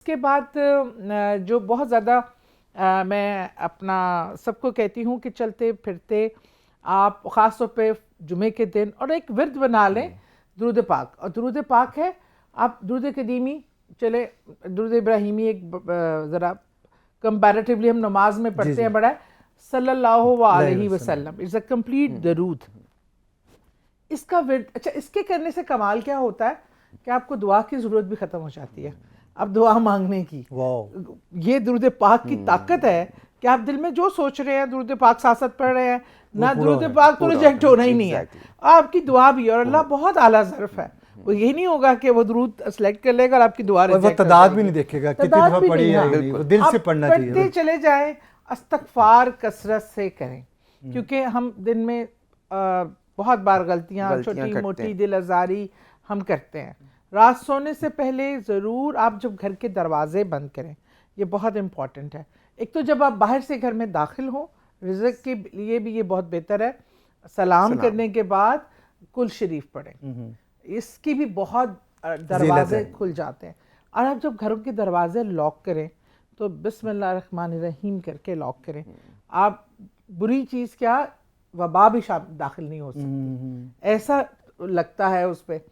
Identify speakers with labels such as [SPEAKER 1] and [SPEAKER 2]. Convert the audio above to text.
[SPEAKER 1] اس کے بعد جو بہت زیادہ میں اپنا سب کو کہتی ہوں کہ چلتے پھرتے آپ خاص طور پہ جمعے کے دن اور ایک ورد بنا لیں درود پاک. اور درود پاک ہے آپ درود قدیمی چلے درود ابراہیمی ایک ذرا کمپیریٹیولی ہم نماز میں پڑھتے ہیں بڑا ہے صلی اللہ علیہ وسلم. اٹس اے کمپلیٹ درود. اس کا ورد اچھا اس کے کرنے سے کمال کیا ہوتا ہے کہ آپ کو دعا کی ضرورت بھی ختم ہو جاتی ہے. اب دعا مانگنے کی یہ درود پاک کی طاقت ہے کہ آپ دل میں جو سوچ رہے ہیں درود پاک ساتھ ساتھ پڑھ رہے ہیں نہ درود پاک تو ریجیکٹ ہونا ہی نہیں ہے. آپ کی دعا بھی اور اللہ بہت اعلیٰ ظرف ہے. وہ یہ نہیں ہوگا کہ وہ درود سلیکٹ کر لے گا اور آپ کی دعا ریجیکٹ کر دے گا.
[SPEAKER 2] تعداد بھی نہیں دیکھے گا کتنی دفعہ پڑھی ہے, وہ دل سے پڑھنا چاہیے.
[SPEAKER 1] پڑھتے چلے جائیں, استغفار کثرت سے کریں کیونکہ ہم دن میں بہت بار غلطیاں چھوٹی موٹی دل آزاری ہم کرتے ہیں. رات سونے سے پہلے ضرور آپ جب گھر کے دروازے بند کریں, یہ بہت امپورٹنٹ ہے. ایک تو جب آپ باہر سے گھر میں داخل ہوں رزق کے لیے بھی یہ بہت بہتر ہے, سلام کرنے کے بعد کل شریف پڑھیں, اس کی بھی بہت دروازے کھل جاتے ہیں. اور آپ جب گھروں کے دروازے لاک کریں تو بسم اللہ الرحمن الرحیم کر کے لاک کریں. آپ بری چیز کیا وبا بھی داخل نہیں ہو سکتی, ایسا لگتا ہے اس پہ.